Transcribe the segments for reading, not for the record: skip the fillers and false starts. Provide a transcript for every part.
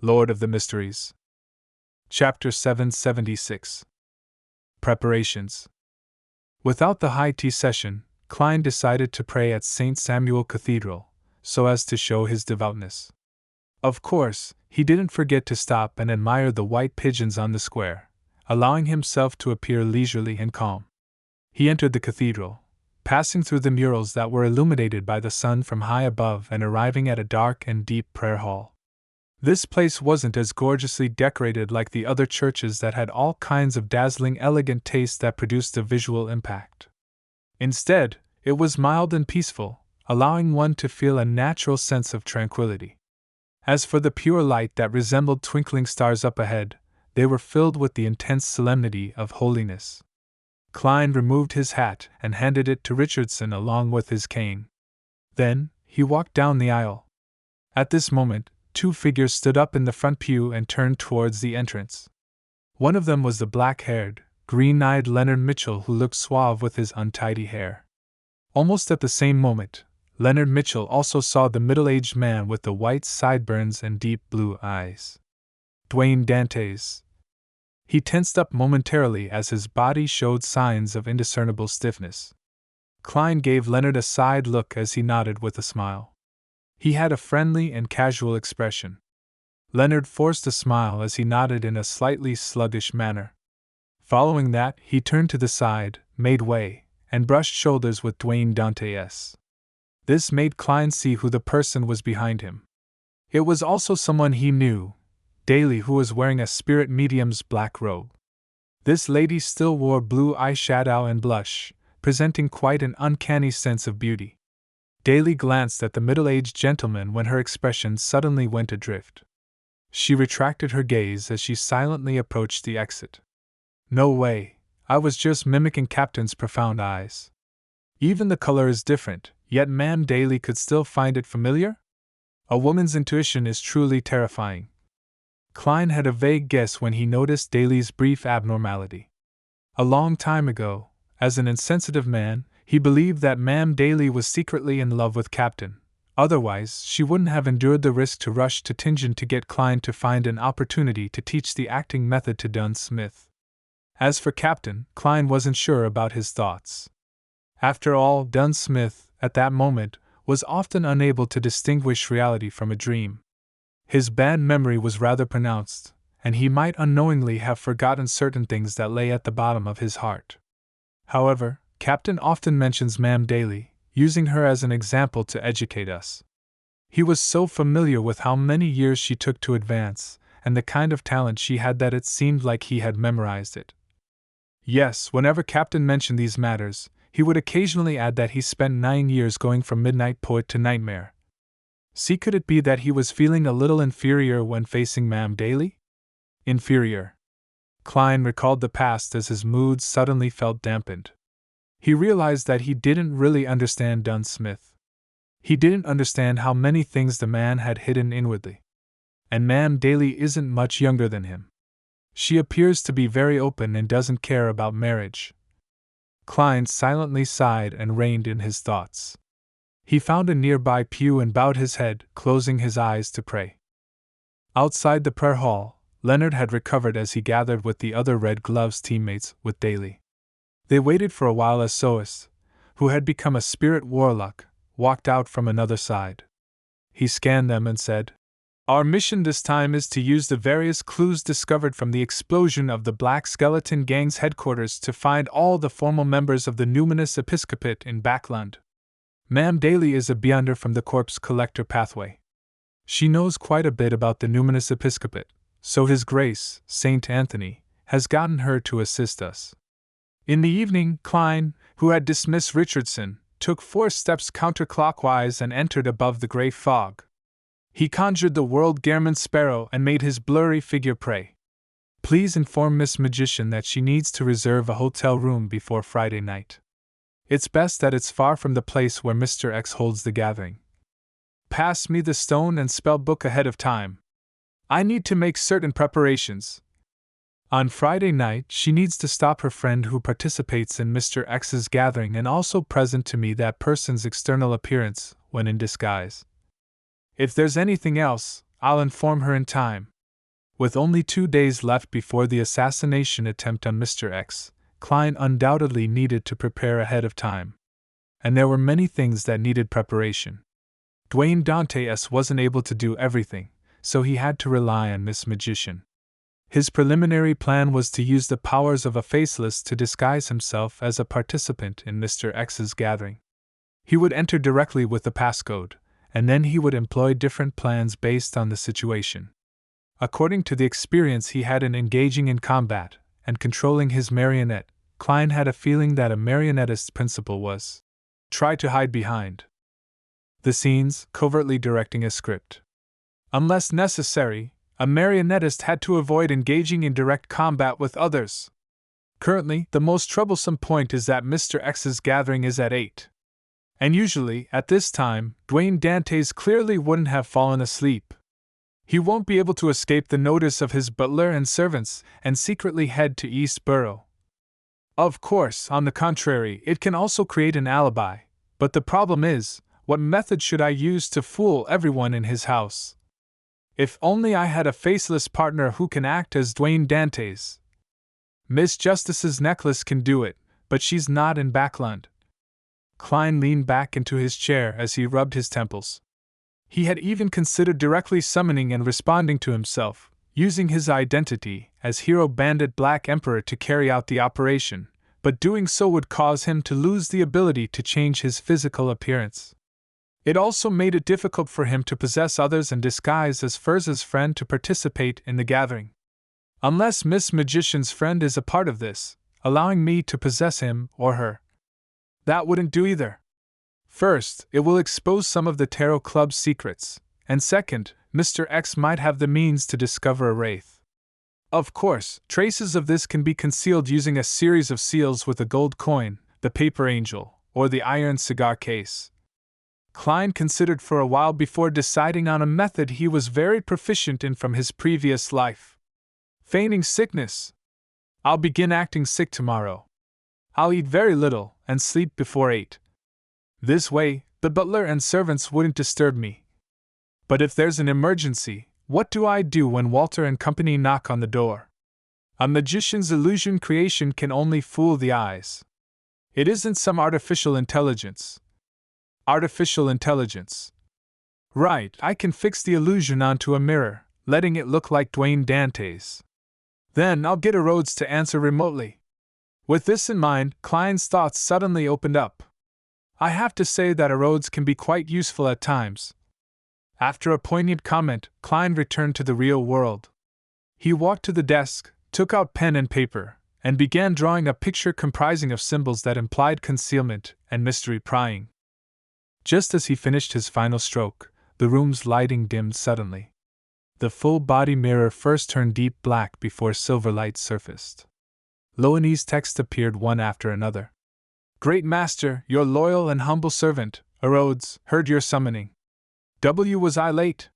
Lord of the Mysteries. Chapter 776. Preparations. Without the high tea session, Klein decided to pray at St. Samuel Cathedral, so as to show his devoutness. Of course, he didn't forget to stop and admire the white pigeons on the square, allowing himself to appear leisurely and calm. He entered the cathedral, passing through the murals that were illuminated by the sun from high above and arriving at a dark and deep prayer hall. This place wasn't as gorgeously decorated like the other churches that had all kinds of dazzling elegant taste that produced a visual impact. Instead, it was mild and peaceful, allowing one to feel a natural sense of tranquility. As for the pure light that resembled twinkling stars up ahead, they were filled with the intense solemnity of holiness. Klein removed his hat and handed it to Richardson along with his cane. Then, he walked down the aisle. At this moment, two figures stood up in the front pew and turned towards the entrance. One of them was the black-haired, green-eyed Leonard Mitchell who looked suave with his untidy hair. Almost at the same moment, Leonard Mitchell also saw the middle-aged man with the white sideburns and deep blue eyes. Dwayne Dantes. He tensed up momentarily as his body showed signs of indiscernible stiffness. Klein gave Leonard a side look as he nodded with a smile. He had a friendly and casual expression. Leonard forced a smile as he nodded in a slightly sluggish manner. Following that, he turned to the side, made way, and brushed shoulders with Dwayne Dantes. This made Klein see who the person was behind him. It was also someone he knew, Daly, who was wearing a spirit medium's black robe. This lady still wore blue eyeshadow and blush, presenting quite an uncanny sense of beauty. Daly glanced at the middle-aged gentleman when her expression suddenly went adrift. She retracted her gaze as she silently approached the exit. No way, I was just mimicking Captain's profound eyes. Even the color is different, yet Ma'am Daly could still find it familiar? A woman's intuition is truly terrifying. Klein had a vague guess when he noticed Daly's brief abnormality. A long time ago, as an insensitive man, he believed that Ma'am Daly was secretly in love with Captain. Otherwise, she wouldn't have endured the risk to rush to Tingen to get Klein to find an opportunity to teach the acting method to Dunn Smith. As for Captain, Klein wasn't sure about his thoughts. After all, Dunn Smith, at that moment, was often unable to distinguish reality from a dream. His bad memory was rather pronounced, and he might unknowingly have forgotten certain things that lay at the bottom of his heart. However, Captain often mentions Ma'am Daly, using her as an example to educate us. He was so familiar with how many years she took to advance, and the kind of talent she had that it seemed like he had memorized it. Yes, whenever Captain mentioned these matters, he would occasionally add that he spent 9 years going from midnight poet to nightmare. See, could it be that he was feeling a little inferior when facing Ma'am Daly? Inferior. Klein recalled the past as his mood suddenly felt dampened. He realized that he didn't really understand Dunn Smith. He didn't understand how many things the man had hidden inwardly. And Ma'am Daly isn't much younger than him. She appears to be very open and doesn't care about marriage. Klein silently sighed and reined in his thoughts. He found a nearby pew and bowed his head, closing his eyes to pray. Outside the prayer hall, Leonard had recovered as he gathered with the other Red Gloves teammates with Daly. They waited for a while as Sois, who had become a spirit warlock, walked out from another side. He scanned them and said, "Our mission this time is to use the various clues discovered from the explosion of the Black Skeleton Gang's headquarters to find all the formal members of the numinous episcopate in Backland. Ma'am Daly is a beyonder from the corpse collector pathway. She knows quite a bit about the numinous episcopate, so His Grace, Saint Anthony, has gotten her to assist us." In the evening, Klein, who had dismissed Richardson, took 4 steps counterclockwise and entered above the gray fog. He conjured the world Gehrman Sparrow and made his blurry figure pray. "Please inform Miss Magician that she needs to reserve a hotel room before Friday night. It's best that it's far from the place where Mr. X holds the gathering. Pass me the stone and spell book ahead of time. I need to make certain preparations. On Friday night, she needs to stop her friend who participates in Mr. X's gathering and also present to me that person's external appearance when in disguise. If there's anything else, I'll inform her in time. With only 2 days left before the assassination attempt on Mr. X, Klein undoubtedly needed to prepare ahead of time. And there were many things that needed preparation. Dwayne Dantes wasn't able to do everything, so he had to rely on Miss Magician. His preliminary plan was to use the powers of a faceless to disguise himself as a participant in Mr. X's gathering. He would enter directly with the passcode, and then he would employ different plans based on the situation. According to the experience he had in engaging in combat and controlling his marionette, Klein had a feeling that a marionettist's principle was try to hide behind the scenes, covertly directing a script. Unless necessary, a marionettist had to avoid engaging in direct combat with others. Currently, the most troublesome point is that Mr. X's gathering is at 8. And usually, at this time, Dwayne Dantes clearly wouldn't have fallen asleep. He won't be able to escape the notice of his butler and servants and secretly head to East Borough. Of course, on the contrary, it can also create an alibi, but the problem is, what method should I use to fool everyone in his house? If only I had a faceless partner who can act as Dwayne Dantes. Miss Justice's necklace can do it, but she's not in Backland. Klein leaned back into his chair as he rubbed his temples. He had even considered directly summoning and responding to himself, using his identity as Hero Bandit Black Emperor to carry out the operation, but doing so would cause him to lose the ability to change his physical appearance. It also made it difficult for him to possess others and disguise as Furz's friend to participate in the gathering. Unless Miss Magician's friend is a part of this, allowing me to possess him or her. That wouldn't do either. First, it will expose some of the Tarot Club's secrets, and second, Mr. X might have the means to discover a wraith. Of course, traces of this can be concealed using a series of seals with a gold coin, the paper angel, or the iron cigar case. Klein considered for a while before deciding on a method he was very proficient in from his previous life. Feigning sickness. I'll begin acting sick tomorrow. I'll eat very little and sleep before 8. This way, the butler and servants wouldn't disturb me. But if there's an emergency, what do I do when Walter and company knock on the door? A magician's illusion creation can only fool the eyes. It isn't some artificial intelligence. Artificial intelligence. Right, I can fix the illusion onto a mirror, letting it look like Dwayne Dantes. Then I'll get a Rhodes to answer remotely. With this in mind, Klein's thoughts suddenly opened up. I have to say that a Rhodes can be quite useful at times. After a poignant comment, Klein returned to the real world. He walked to the desk, took out pen and paper, and began drawing a picture comprising of symbols that implied concealment and mystery prying. Just as he finished his final stroke, the room's lighting dimmed suddenly. The full-body mirror first turned deep black before silver light surfaced. Loanese text appeared one after another. Great Master, your loyal and humble servant, Rhodes, heard your summoning. Was I late?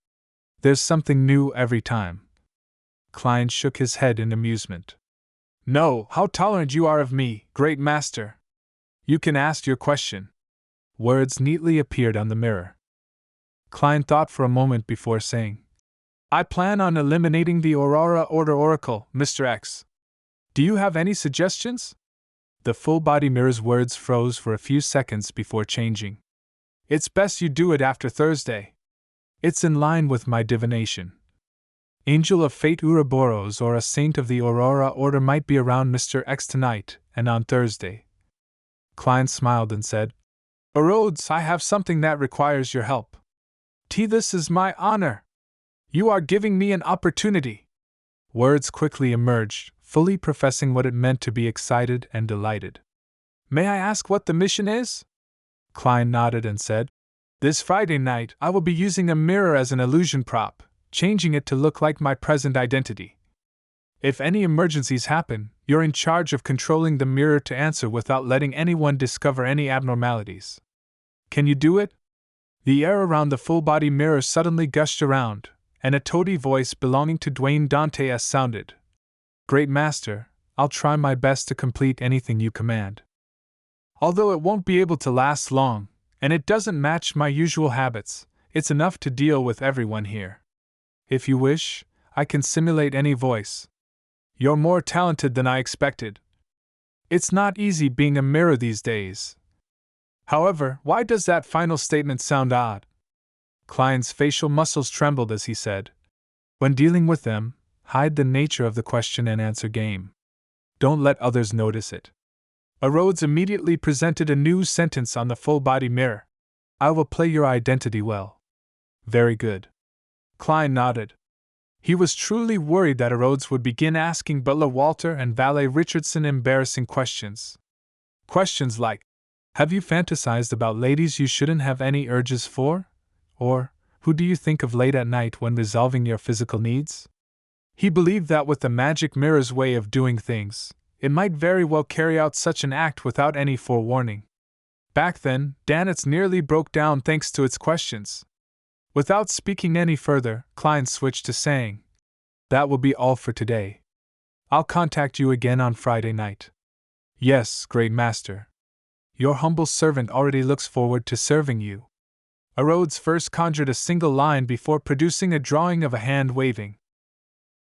There's something new every time. Klein shook his head in amusement. No, how tolerant you are of me, Great Master. You can ask your question. Words neatly appeared on the mirror. Klein thought for a moment before saying, I plan on eliminating the Aurora Order Oracle, Mr. X. Do you have any suggestions? The full-body mirror's words froze for a few seconds before changing. It's best you do it after Thursday. It's in line with my divination. Angel of Fate Ouroboros or a saint of the Aurora Order might be around Mr. X tonight and on Thursday. Klein smiled and said, Rhodes, I have something that requires your help. This is my honor. You are giving me an opportunity. Words quickly emerged, fully professing what it meant to be excited and delighted. May I ask what the mission is? Klein nodded and said, This Friday night I will be using a mirror as an illusion prop, changing it to look like my present identity. If any emergencies happen, you're in charge of controlling the mirror to answer without letting anyone discover any abnormalities. Can you do it? The air around the full-body mirror suddenly gushed around, and a toady voice belonging to Dwayne Dantes sounded. Great Master, I'll try my best to complete anything you command. Although it won't be able to last long, and it doesn't match my usual habits, it's enough to deal with everyone here. If you wish, I can simulate any voice. You're more talented than I expected. It's not easy being a mirror these days. However, why does that final statement sound odd? Klein's facial muscles trembled as he said, when dealing with them, hide the nature of the question and answer game. Don't let others notice it. Rhodes immediately presented a new sentence on the full-body mirror. I will play your identity well. Very good. Klein nodded. He was truly worried that Rhodes would begin asking butler Walter and valet Richardson embarrassing questions. Questions like, have you fantasized about ladies you shouldn't have any urges for? Or, who do you think of late at night when resolving your physical needs? He believed that with the magic mirror's way of doing things, it might very well carry out such an act without any forewarning. Back then, Danitz nearly broke down thanks to its questions. Without speaking any further, Klein switched to saying, that will be all for today. I'll contact you again on Friday night. Yes, great master. Your humble servant already looks forward to serving you. Rhodes first conjured a single line before producing a drawing of a hand waving.